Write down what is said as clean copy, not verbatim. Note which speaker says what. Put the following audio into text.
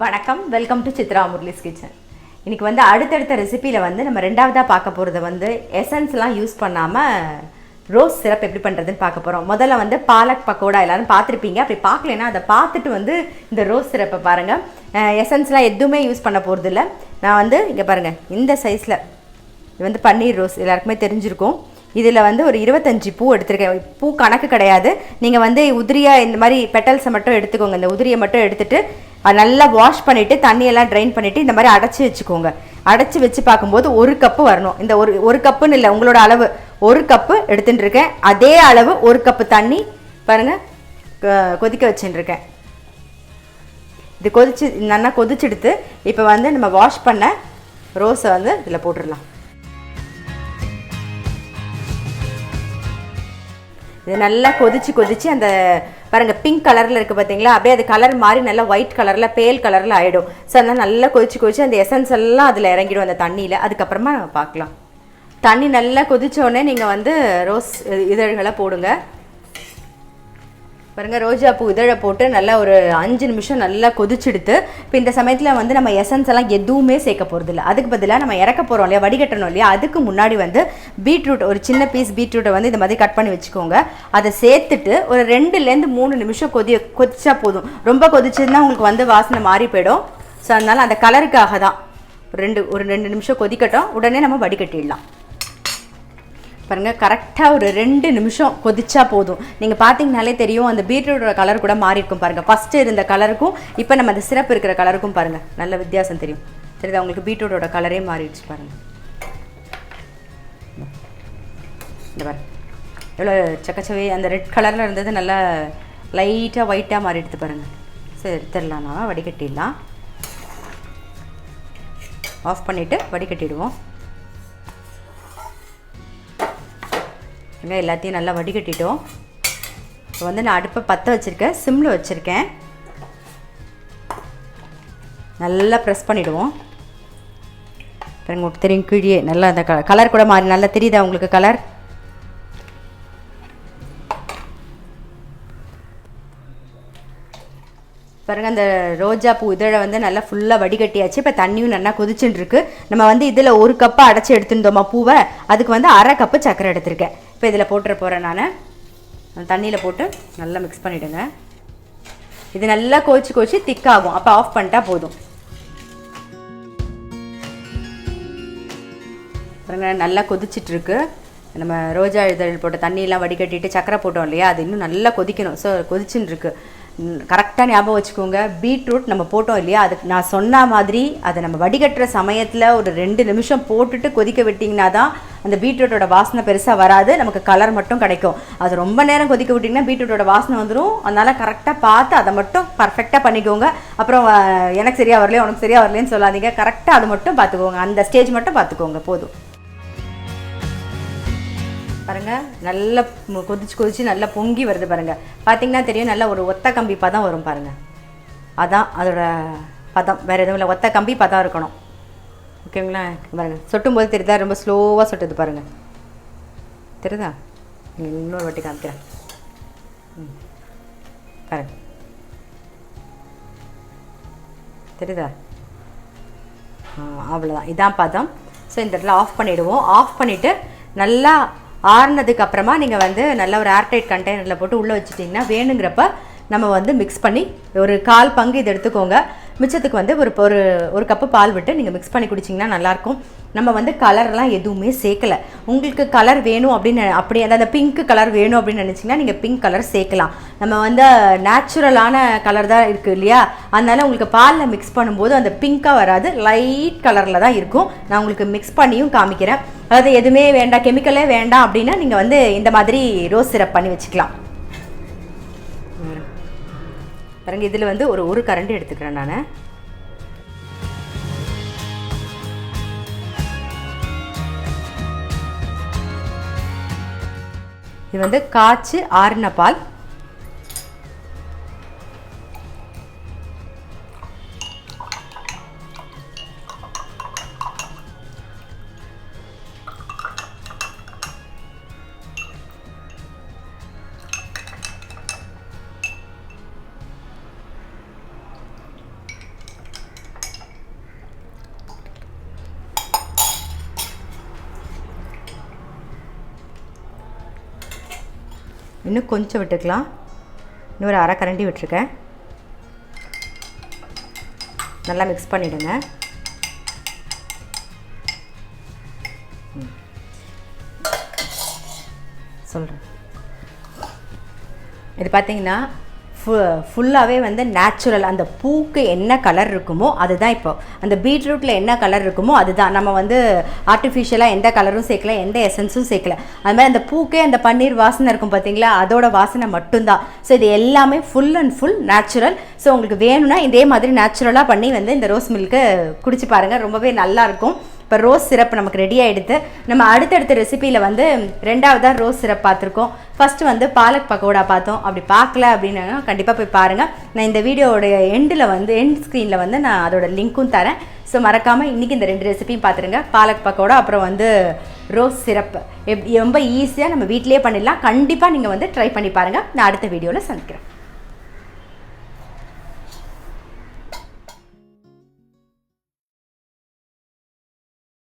Speaker 1: வணக்கம், welcome to Chitra Murali's kitchen. இன்றைக்கி வந்து அடுத்தடுத்த ரெசிப்பியில் வந்து நம்ம ரெண்டாவதாக பார்க்க போகிறது வந்து எசன்ஸ்லாம் யூஸ் பண்ணாமல் ரோஸ் சிரப் எப்படி பண்ணுறதுன்னு பார்க்க போகிறோம். முதல்ல வந்து பாலக் பக்கோடா எல்லோரும் பார்த்துருப்பீங்க. அப்படி பார்க்கலன்னா அதை பார்த்துட்டு வந்து இந்த ரோஸ் சிரப்பை பாருங்கள். எசன்ஸ்லாம் எதுவுமே யூஸ் பண்ண போகிறது இல்லை. நான் வந்து இங்கே பாருங்கள், இந்த சைஸில் இது வந்து பன்னீர் ரோஸ் எல்லாருக்குமே தெரிஞ்சிருக்கும். இதில் வந்து ஒரு 25 பூ எடுத்துருக்கேன். பூ கணக்கு கிடையாது. நீங்கள் வந்து உதிரியாக இந்த மாதிரி பெட்டல்ஸை மட்டும் எடுத்துக்கோங்க. இந்த உதிரியை மட்டும் எடுத்துகிட்டு நல்லா வாஷ் பண்ணிவிட்டு தண்ணியெல்லாம் ட்ரைன் பண்ணிவிட்டு இந்த மாதிரி அடைச்சி வச்சுக்கோங்க. அடைச்சி வச்சு பார்க்கும்போது 1 கப்பு வரணும். இந்த ஒரு கப்புன்னு இல்லை, உங்களோட அளவு 1 கப்பு எடுத்துகிட்டு இருக்கேன். அதே அளவு 1 கப்பு தண்ணி பாருங்கள் கொதிக்க வச்சுட்டுருக்கேன். இது நல்லா கொதிச்செடுத்து இப்போ வந்து நம்ம வாஷ் பண்ண ரோஸை வந்து இதில் போட்டுடலாம். இது நல்லா கொதிச்சு அந்த பாருங்கள் பிங்க் கலரில் இருக்குது பார்த்தீங்களா, அப்படியே அது கலர் மாதிரி நல்லா ஒயிட் கலரில் பேல் கலரில் ஆகிடும். ஸோ அதனால் நல்லா கொதிச்சு அந்த எசன்ஸ் எல்லாம் அதில் இறங்கிடும் அந்த தண்ணியில். அதுக்கப்புறமா நம்ம பார்க்கலாம். தண்ணி நல்லா கொதித்தோடனே நீங்கள் வந்து ரோஸ் இதழ்களை போடுங்க. பாருங்கள், ரோஜா பூ இதழை போட்டு நல்லா ஒரு 5 நிமிஷம் நல்லா கொதிச்செடுத்து இப்போ இந்த சமயத்தில் வந்து நம்ம எசன்ஸ் எல்லாம் எதுவுமே சேர்க்க போகிறது இல்லை. அதுக்கு பதிலாக நம்ம இறக்க போகிறோம் இல்லையா, வடிகட்டணும் இல்லையா, அதுக்கு முன்னாடி வந்து பீட்ரூட் ஒரு சின்ன பீஸ் பீட்ரூட்டை வந்து இந்த மாதிரி கட் பண்ணி வச்சுக்கோங்க. அதை சேர்த்துட்டு ஒரு 2லேருந்து 3 நிமிஷம் கொதிச்சா போதும். ரொம்ப கொதிச்சதுன்னா உங்களுக்கு வந்து வாசனை மாறி போயிடும். ஸோ அதனால் அந்த கலருக்காக தான் ஒரு 2 நிமிஷம் கொதிக்கட்டும். உடனே நம்ம வடிகட்டிடலாம். பாருங்கள், கரெக்டாக ஒரு 2 நிமிஷம் கொதிச்சா போதும். நீங்கள் பார்த்தீங்கனாலே தெரியும் அந்த பீட்ரூட்டோட கலர் கூட மாறி இருக்கும் பாருங்கள். ஃபஸ்ட்டு இருந்த கலருக்கும் இப்போ நம்ம அந்த சிரப் இருக்கிற கலருக்கும் பாருங்கள் நல்ல வித்தியாசம் தெரியும். தெரியுதா உங்களுக்கு? பீட்ரூட்டோட கலரே மாறிடுச்சு பாருங்கள். இந்த பாருங்க எவ்வளோ சக்கச்சவே அந்த ரெட் கலரில் இருந்தது நல்லா லைட்டாக ஒயிட்டாக மாறிடுது பாருங்கள். சரி, எடுத்துடலாம்னா வடிகட்டிடலாம். ஆஃப் பண்ணிவிட்டு வடிகட்டிடுவோம். எல்லாத்தையும் நல்லா வடிகட்டிட்டோம். இப்போ வந்து நான் அடுப்பை பற்ற வச்சுருக்கேன், சிம்மில் வச்சுருக்கேன். நல்லா ப்ரெஸ் பண்ணிவிடுவோம். உங்களுக்கு தெரியும் கீழே நல்லா அந்த கலர் கூட மாறி நல்லா தெரியுதா உங்களுக்கு கலர்? பாருங்கள், அந்த ரோஜா பூ இதழை வந்து நல்லா ஃபுல்லாக வடிகட்டியாச்சு. இப்போ தண்ணியும் நல்லா கொதிச்சுட்டு இருக்கு. நம்ம வந்து இதில் 1 கப்பு அடைச்சி எடுத்துருந்தோமா பூவை, அதுக்கு வந்து 1/2 கப்பு சர்க்கரை எடுத்திருக்கேன். இப்போ இதில் போட்டுற போகிறேன். நான் தண்ணியில் போட்டு நல்லா மிக்ஸ் பண்ணிவிடுங்க. இது நல்லா கோச்சி திக்காகும். அப்போ ஆஃப் பண்ணிட்டா போதும். பாருங்கள், நல்லா கொதிச்சிட்ருக்கு. நம்ம ரோஜா இதழ் போட்ட தண்ணியெல்லாம் வடிகட்டிட்டு சர்க்கரை போட்டோம் இல்லையா, அது இன்னும் நல்லா கொதிக்கணும். ஸோ கொதிச்சுன்னு இருக்கு. கரெக்டாக ஞாபகம் வச்சுக்கோங்க, பீட்ரூட் நம்ம போட்டோம் இல்லையா, அதுக்கு நான் சொன்ன மாதிரி அதை நம்ம வடிகட்டுற சமயத்தில் ஒரு 2 நிமிஷம் போட்டுட்டு கொதிக்க விட்டிங்கன்னா தான் அந்த பீட்ரூட்டோட வாசனை பெருசாக வராது, நமக்கு கலர் மட்டும் கிடைக்கும். அது ரொம்ப நேரம் கொதிக்க விட்டிங்கன்னா பீட்ரூட்டோட வாசனை வந்துடும். அதனால் கரெக்டாக பார்த்து அதை மட்டும் பர்ஃபெக்டாக பண்ணிக்கோங்க. அப்புறம் எனக்கு சரியாக வரலையே உனக்கு சரியாக வரலேன்னு சொல்லாதீங்க. கரெக்டாக அது மட்டும் பார்த்துக்கோங்க. அந்த ஸ்டேஜ் மட்டும் பார்த்துக்கோங்க போதும். பாருங்கள், நல்லா கொதிச்சு நல்லா பொங்கி வருது பாருங்கள். பார்த்தீங்கன்னா தெரியும் நல்லா ஒரு ஒத்த கம்பி பதம் வரும் பாருங்கள். அதான் அதோட பதம், வேறு எதுவும் இல்லை. ஒத்த கம்பி பதம் இருக்கணும். ஓகேங்களா? பாருங்கள், சொட்டும் போது தெரியுதா? ரொம்ப ஸ்லோவாக சொட்டுது பாருங்கள். தெரியுதா? இன்னொரு வாட்டி காமிக்கிறேன் பாருங்கள். தெரியுதா? அவ்வளோதான், இதான் பதம். ஸோ இந்த இடத்துல ஆஃப் பண்ணிவிடுவோம். ஆஃப் பண்ணிவிட்டு நல்லா ஆறுனதுக்கு அப்புறமா நீங்கள் வந்து நல்ல ஒரு ஏர்டைட் கண்டெய்னரில் போட்டு உள்ளே வச்சுட்டிங்கன்னா வேணுங்கிறப்ப நம்ம வந்து மிக்ஸ் பண்ணி ஒரு 1/4 பங்கு இது எடுத்துக்கோங்க. மிச்சத்துக்கு வந்து ஒரு கப்பு பால் விட்டு நீங்கள் மிக்ஸ் பண்ணி குடிச்சிங்கன்னா நல்லாயிருக்கும். நம்ம வந்து கலர்லாம் எதுவுமே சேர்க்கலை. உங்களுக்கு கலர் வேணும் அப்படின்னு அப்படி அந்த பிங்க் கலர் வேணும் அப்படின்னு நினச்சிங்கன்னா நீங்கள் பிங்க் கலர் சேர்க்கலாம். நம்ம வந்து நேச்சுரலான கலர் தான் இருக்குது இல்லையா, அதனால் உங்களுக்கு பாலில் மிக்ஸ் பண்ணும்போது அந்த பிங்காக வராது, லைட் கலரில் தான் இருக்கும். நான் உங்களுக்கு மிக்ஸ் பண்ணியும் காமிக்கிறேன். அதாவது எதுவுமே வேண்டாம், கெமிக்கலே வேண்டாம் அப்படின்னா நீங்கள் வந்து இந்த மாதிரி ரோஸ் சிரப் பண்ணி வச்சுக்கலாம். பாருங்க, இதில் வந்து ஒரு கரண்டி எடுத்துக்கிறேன் நான். இது வந்து காய்ச்சி ஆறின பால். இன்னும் கொஞ்சம் விட்டுக்கலாம். இன்னொரு அரை கரண்டி விட்டுருக்கேன். நல்லா மிக்ஸ் பண்ணிவிடுங்க. சொல்கிறேன், இது பார்த்தீங்கன்னா ஃபுல்லாகவே வந்து நேச்சுரல். அந்த பூக்கு என்ன கலர் இருக்குமோ அதுதான். இப்போ அந்த பீட்ரூட்டில் என்ன கலர் இருக்குமோ அதுதான். நம்ம வந்து ஆர்டிஃபிஷியலாக எந்த கலரும் சேர்க்கல, எந்த எசன்ஸும் சேர்க்கல. அது மாதிரி அந்த பூக்கே அந்த பன்னீர் வாசனை இருக்கும் பார்த்தீங்களா, அதோட வாசனை மட்டும்தான். ஸோ இது எல்லாமே full and full natural. So உங்களுக்கு வேணும்னா இதே மாதிரி நேச்சுரலாக பண்ணி வந்து இந்த ரோஸ் மில்க்கு குடிச்சு பாருங்கள், ரொம்பவே நல்லாயிருக்கும். இப்போ ரோஸ் சிரப் நமக்கு ரெடி ஆகிடுது. நம்ம அடுத்தடுத்த ரெசிப்பியில் வந்து ரெண்டாவதாக ரோஸ் சிரப் பார்த்துருக்கோம். ஃபஸ்ட்டு வந்து பாலக் பக்கோடா பார்த்தோம். அப்படி பார்க்கல அப்படின்னா கண்டிப்பாக போய் பாருங்கள். நான் இந்த வீடியோடைய எண்டில் வந்து எண்ட் ஸ்க்ரீனில் வந்து நான் அதோட லிங்க்கும் தரேன். ஸோ மறக்காமல் இன்றைக்கி இந்த 2 ரெசிப்பியும் பார்த்துருங்க. பாலக் பக்கோடா அப்புறம் வந்து ரோஸ் சிரப் ரொம்ப ஈஸியாக நம்ம வீட்டிலே பண்ணிடலாம். கண்டிப்பாக நீங்கள் வந்து ட்ரை பண்ணி பாருங்கள். நான் அடுத்த வீடியோவில் சந்திக்கிறேன்.